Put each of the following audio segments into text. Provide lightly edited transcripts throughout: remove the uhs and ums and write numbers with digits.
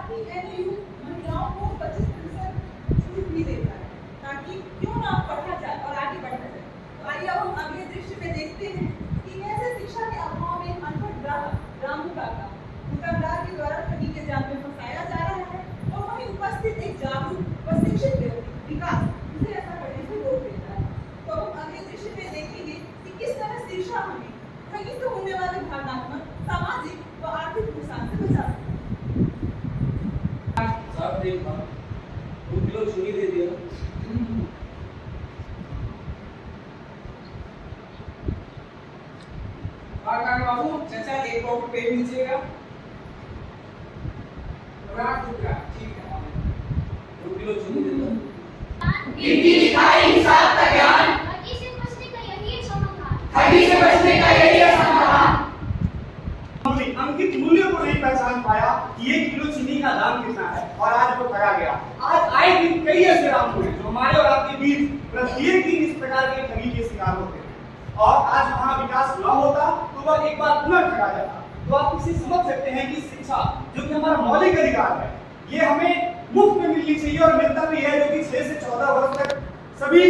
साथ ही एनयू महिलाओं को 25% छूट भी देता है ताकि क्यों ना पढ़ा जाए और आगे बढ़ा जाए। तो आइए अब हम अगले दृश्य में देखते हैं कि कैसे शिक्षा के अभाव में अनपढ़ ग्राहक रामू काका दुकानदार के द्वारा ठगी के जाल में फंसाया जा रहा है और वहीं उपस्थित एक जागरूक व शिक्षित व्यक्ति विकास उसे ऐसा करने से रोक देता है। तो हम अगले दृश्य में देखेंगे कि किस तरह शिक्षा हमें ठगी से होने वाले भावनात्मक, सामाजिक व आर्थिक नुकसान से बचा सकती है। साहब देखा 2 किलो चीनी दे दिया। बाबू चाचा एक और पेड़ लीजिएगा। ठीक है 2 किलो चीनी दे दिया। गिनती लिखाई हिसाब का ज्ञान, ठगी से बचने का यही समाधान, ठगी से बचने का यही समाधान। अंकित मूल्यों को नहीं पहचान पाया कि 1 किलो चीनी का दाम कितना है और आज वो ठगा गया। आज आए दिन कई ऐसे रामू हैं जो हमारे और आपके बीच प्रत्येक दिन इस प्रकार के ठगी के शिकार होते हैं और आज वहाँ विकास न होता तो वह एक बार पुनः ठगा जाता। तो आप इसे समझ सकते हैं कि शिक्षा जो कि हमारा मौलिक अधिकार है, ये हमें मुफ्त में मिलनी चाहिए और मिलता भी है, जो कि 6 से 14 वर्ष तक सभी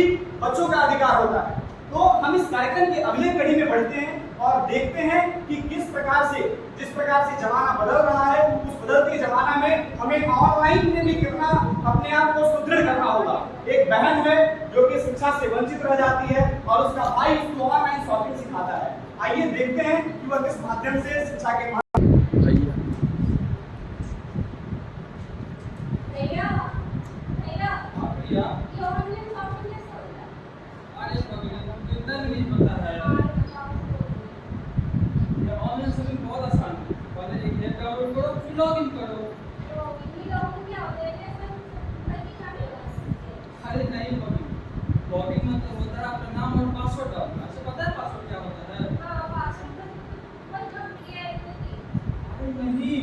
बच्चों का अधिकार होता है। तो हम इस कार्यक्रम के अगले कड़ी में बढ़ते हैं और देखते हैं कि जिस प्रकार से जमाना बदल रहा है, उस बदलते जमाना में हमें ऑनलाइन में भी कितना अपने आप को सुदृढ़ करना होगा। एक बहन है जो कि शिक्षा से वंचित रह जाती है और उसका भाई उसको ऑनलाइन शॉपिंग सिखाता है। आइए देखते हैं कि वह किस माध्यम से शिक्षा के लॉगिन करो। अरे नहीं लॉगिन मतलब होता है अपना नाम और पासवर्ड डालना। आपको पता है पासवर्ड क्या होता है? अरे नहीं,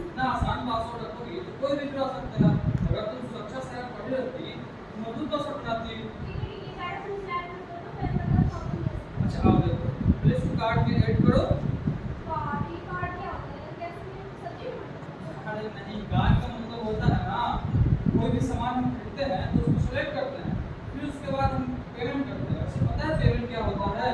इतना आसान पासवर्ड रखोगे तो कोई भी चुरा सकता है। अगर तुम सुरक्षा से पढ़ी रहती तो मौजूद तो सकती। अच्छा आओ देखो, प्लेस कार्ड में ऐड करो। अरे नहीं, कार्ड का मतलब होता है ना, कोई भी सामान हम खरीदते हैं तो उसको सेलेक्ट करते हैं, फिर उसके बाद हम पेमेंट करते हैं। आपको पता है पेमेंट क्या होता है?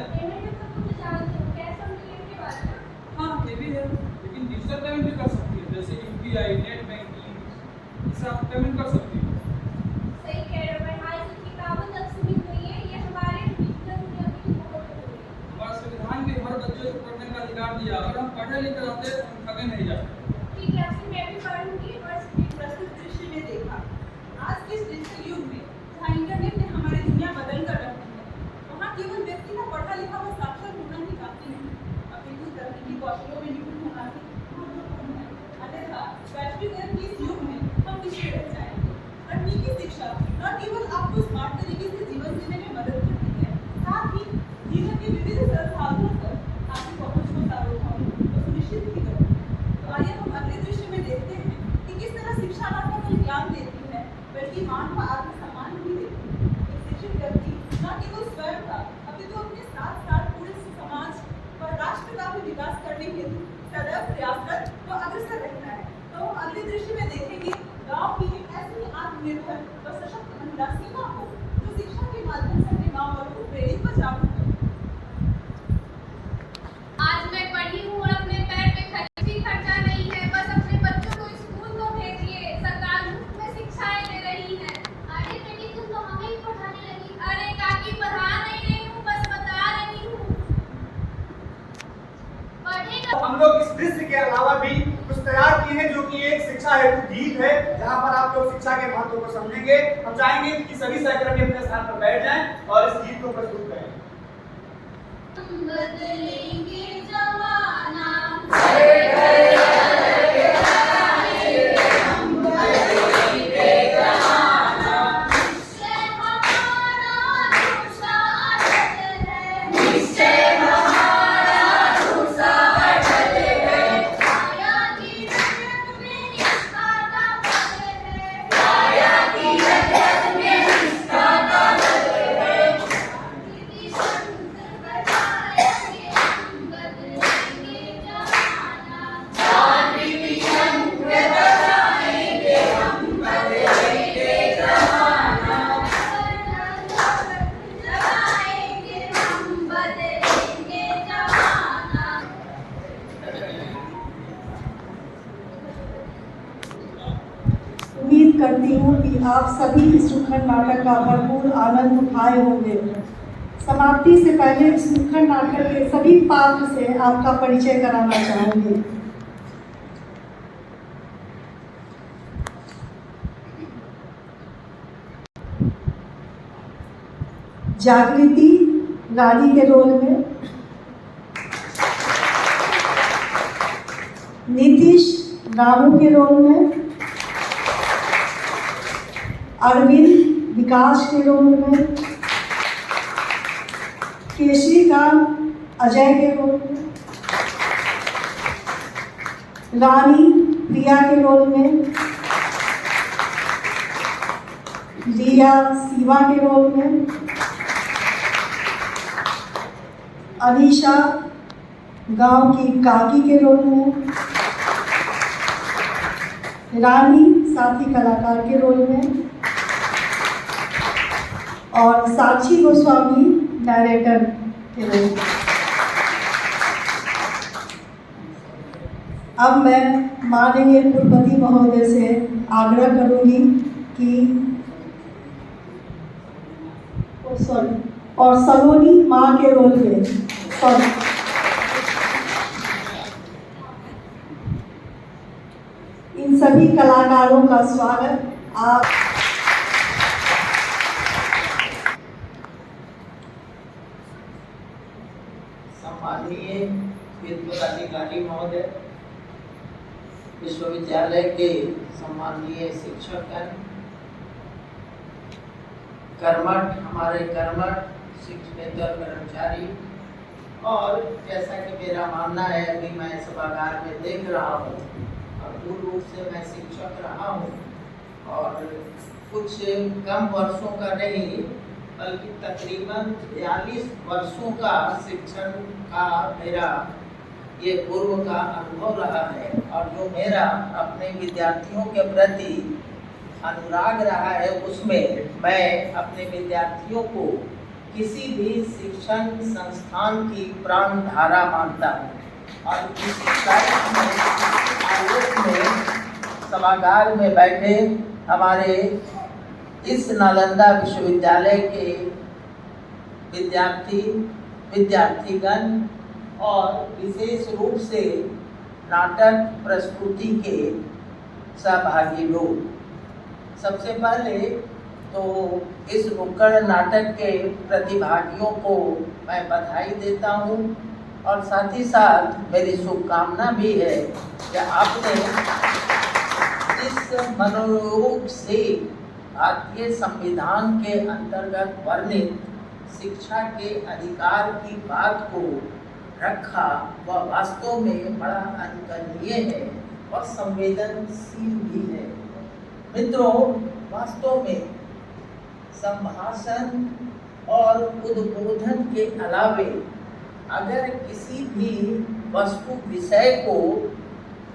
हाँ ये भी है, लेकिन डिजिटल पेमेंट भी कर सकती है, जैसे यूपीआई, नेट बैंकिंग, इससे आप पेमेंट कर सकती है। सही कह रहे हो, हाँ इसकी किताबों तक सीमित नहीं है, ये हमारे डिजिटल दुनिया की बहुत जरूरी है। हमारे संविधान के हर बच्चे को पढ़ने का अधिकार दिया, अगर हम पढ़े लिखे रहते तो हम ठगे नहीं जाते। ठीक है, अब मैं भी पढ़ूंगी। प्रस्तुत दृश्य में देखा आज के इस डिजिटल युग में जहाँ इंटरनेट ने हमारी दुनिया बदल कर रखी है, वहाँ केवल व्यक्ति का पढ़ा लिखा व साक्षर होना ही काफी नहीं, अपितु तकनीकी कौशलों में निपुण होना भी महत्वपूर्ण है। अन्यथा वैश्वीकरण के इस युग में हम पीछे रह जाएंगे। तकनीकी शिक्षा न केवल आपको स्मार्ट तरीके से जीवन जीने में मदद करती है, साथ ही जीवन के विविध संसाधनों पर आपकी पहुंच को सार्वभौमिक और सुनिश्चित भी करती है। तो आइए हम अगले दृश्य में देखते हैं कि किस तरह शिक्षा न केवल ज्ञान देती है बल्कि मान व आत्मसम्मान भी देती है। एक शिक्षित व्यक्ति न केवल स्वयं का अपितु अपने साथ साथ पूरे समाज व राष्ट्र का भी विकास करने हेतु सदैव प्रयासरत व अग्रसर रहता है। तो हम अगले दृश्य में देखेंगे गाँव की एक ऐसी आत्मनिर्भर व सशक्त महिला सीमा को जो शिक्षा के माध्यम से अपने गाँव वालों को प्रेरित व जागरूक करती है। आज मैं पढ़ी हूँ और अपने पैर पे खड़ी, भी खर्चा नहीं है, बस अपने बच्चों को स्कूल तो भेजिए, सरकार मुफ्त में शिक्षाएं दे रही है। अरे बेटी तुम तो हमें ही पढ़ाने लगी। अरे काकी पढ़ा नहीं रही हूँ, बस बता रही हूँ। पढ़ेगा। हम लोग इस दृश्य के अलावा भी कुछ तैयार किए हैं जो कि एक शिक्षा हेतु गीत है, जहाँ पर आप लोग शिक्षा के महत्व को समझेंगे। हम चाहेंगे कि सभी सहकर्मी अपने स्थान पर बैठ जाएं और इस गीत को प्रस्तुत करें। बदलेंगे जमाना, करती हूँ कि आप सभी इस नुक्कड़ नाटक का भरपूर आनंद उठाए होंगे। समाप्ति से पहले इस नुक्कड़ नाटक के सभी पात्र से आपका परिचय कराना चाहूँगी। जागृति रानी के रोल में, नीतीश रामू के रोल में, अरविंद विकास के रोल में, केशरीकांत अजय के रोल में, रानी प्रिया के रोल में, लिया शिवा के रोल में, अनीशा गांव की काकी के रोल में, रानी साथी कलाकार के रोल में और साक्षी गोस्वामी डायरेक्टर के रोल में। अब मैं माननीय कुलपति महोदय से आग्रह करूंगी कि और सलोनी माँ के रोल में इन सभी कलाकारों का स्वागत आप सम्माननीय विद्युत महोदय, विश्वविद्यालय के सम्माननीय शिक्षकगण, कर्मठ हमारे कर्मठ शिक्षकेतर कर्मचारी, और जैसा कि मेरा मानना है, अभी मैं सभागार में देख रहा हूँ और मूल रूप से मैं शिक्षक रहा हूँ और कुछ कम वर्षों का नहीं बल्कि तकरीबन 42 वर्षों का शिक्षण का मेरा ये पूर्व का अनुभव रहा है। और जो मेरा अपने विद्यार्थियों के प्रति अनुराग रहा है, उसमें मैं अपने विद्यार्थियों को किसी भी शिक्षण संस्थान की प्राण धारा मानता हूँ। और इसी आलोक में सभागार में बैठे हमारे इस नालंदा विश्वविद्यालय के विद्यार्थीगण और विशेष रूप से नाटक प्रस्तुति के सहभागी लोग, सबसे पहले तो इस नुक्कड़ नाटक के प्रतिभागियों को मैं बधाई देता हूँ और साथ ही साथ मेरी शुभकामना भी है कि आपने इस मनोयोग से भारतीय संविधान के अंतर्गत वर्णित शिक्षा के अधिकार की बात को रखा, वह वास्तव में बड़ा अनुकरणीय है और संवेदनशील भी है। मित्रों, वास्तव में संभाषण और उद्बोधन के अलावे अगर किसी भी वस्तु विषय को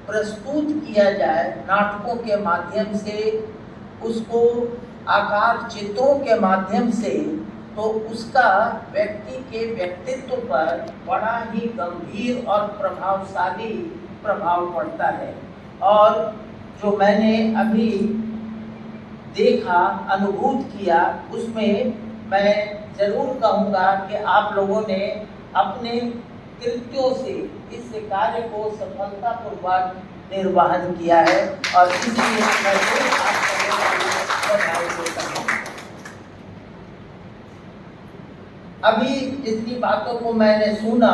प्रस्तुत किया जाए नाटकों के माध्यम से, उसको आकार चित्रों के माध्यम से, तो उसका व्यक्ति के व्यक्तित्व पर बड़ा ही गंभीर और प्रभावशाली प्रभाव पड़ता है। और जो मैंने अभी देखा, अनुभूत किया, उसमें मैं जरूर कहूँगा कि आप लोगों ने अपने कृत्यों से इस कार्य को सफलतापूर्वक निर्वहन किया है और इसलिए मैं आपको बधाई देता हूँ। अभी जितनी बातों को मैंने सुना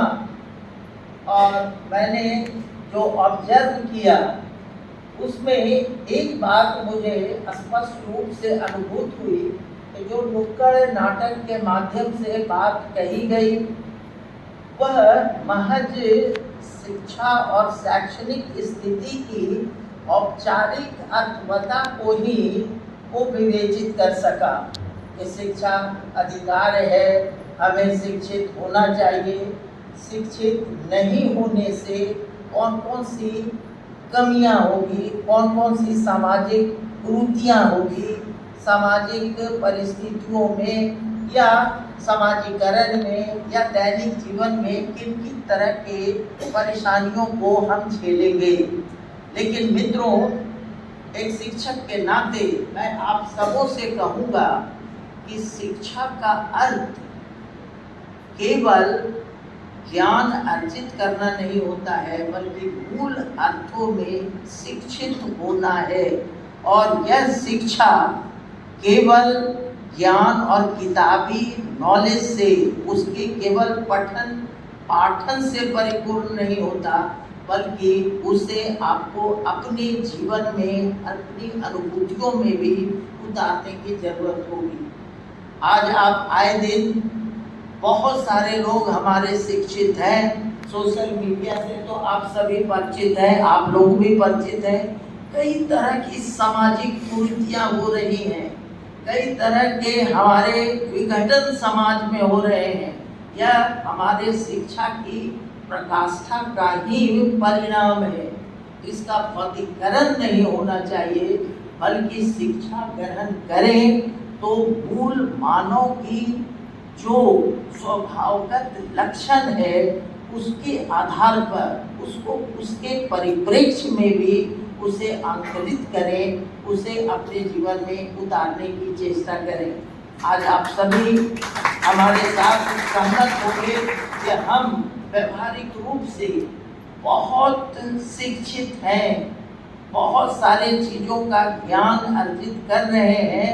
और मैंने जो ऑब्जर्व किया, उसमें एक बात मुझे स्पष्ट रूप से अनुभूत हुई कि जो नुक्कड़ नाटक के माध्यम से बात कही गई, वह महज शिक्षा और शैक्षणिक स्थिति की औपचारिक अर्थवता को विवेचित कर सका कि शिक्षा अधिकार है, हमें शिक्षित होना चाहिए, शिक्षित नहीं होने से कौन कौन सी कमियां होगी, कौन कौन सी सामाजिक कुरीतियां होगी, सामाजिक परिस्थितियों में या समाजीकरण में या दैनिक जीवन में किन किन तरह के परेशानियों को हम झेलेंगे। लेकिन मित्रों, एक शिक्षक के नाते मैं आप सबों से कहूँगा कि शिक्षा का अर्थ केवल ज्ञान अर्जित करना नहीं होता है, बल्कि मूल अर्थों में शिक्षित होना है। और यह शिक्षा केवल ज्ञान और किताबी नॉलेज से, उसके केवल पठन पाठन से परिपूर्ण नहीं होता, बल्कि उसे आपको अपने जीवन में, अपनी अनुभूतियों में भी उतारने की जरूरत होगी। आज आप आए दिन बहुत सारे लोग हमारे शिक्षित हैं, सोशल मीडिया से तो आप सभी परिचित हैं, आप लोग भी परिचित हैं। कई तरह की सामाजिक कुरीतियां हो रही हैं, कई तरह के हमारे विघटन समाज में हो रहे हैं। यह हमारे शिक्षा की प्रकाष्ठा का ही परिणाम है। इसका भौतिकीकरण नहीं होना चाहिए, बल्कि शिक्षा ग्रहण करें तो मूल मानव की जो स्वभावगत लक्षण है उसके आधार पर उसको उसके परिप्रेक्ष्य में भी उसे आंकलित करें, उसे अपने जीवन में उतारने की चेष्टा करें। आज आप सभी हमारे साथ सहमत होंगे कि हम व्यवहारिक रूप से बहुत शिक्षित हैं, बहुत सारे चीज़ों का ज्ञान अर्जित कर रहे हैं,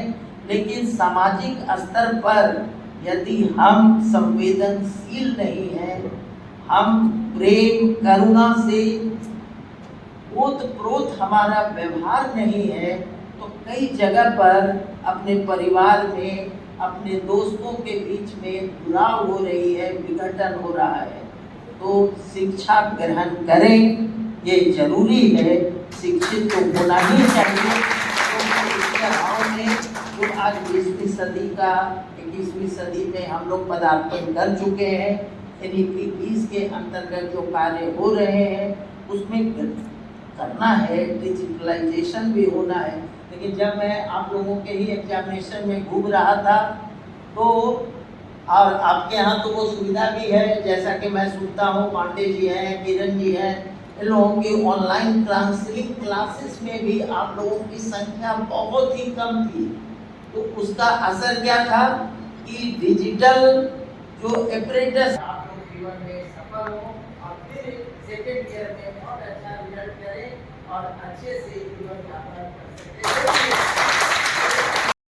लेकिन सामाजिक स्तर पर यदि हम संवेदनशील नहीं हैं, हम प्रेम करुणा से ओतप्रोत हमारा व्यवहार नहीं है, तो कई जगह पर अपने परिवार में, अपने दोस्तों के बीच में दुराव हो रही है, विघटन हो रहा है। तो शिक्षा ग्रहण करें, ये जरूरी है, शिक्षित तो होना ही चाहिए। तो इसके अभाव में जो आज 20वीं सदी का 21वीं सदी में हम लोग पदार्पण कर चुके हैं, NEP 20 के अंतर्गत जो कार्य हो रहे हैं उसमें करना है, डिजिटलाइजेशन भी होना है। लेकिन जब मैं आप लोगों के ही एग्जामिनेशन में घूम रहा था तो, और आपके यहाँ तो वो सुविधा भी है, जैसा कि मैं सुनता हूँ पांडे जी हैं, किरण जी हैं, इन लोगों की ऑनलाइन काउंसलिंग क्लासेस में भी आप लोगों की संख्या बहुत ही कम थी। तो उसका असर क्या था कि डिजिटल जो एपरेटस आप लोग जीवन में सफल हो और फिर सेकेंड ईयर में बहुत अच्छा रिजल्ट करें और अच्छे से जीवन यापन कर सकें।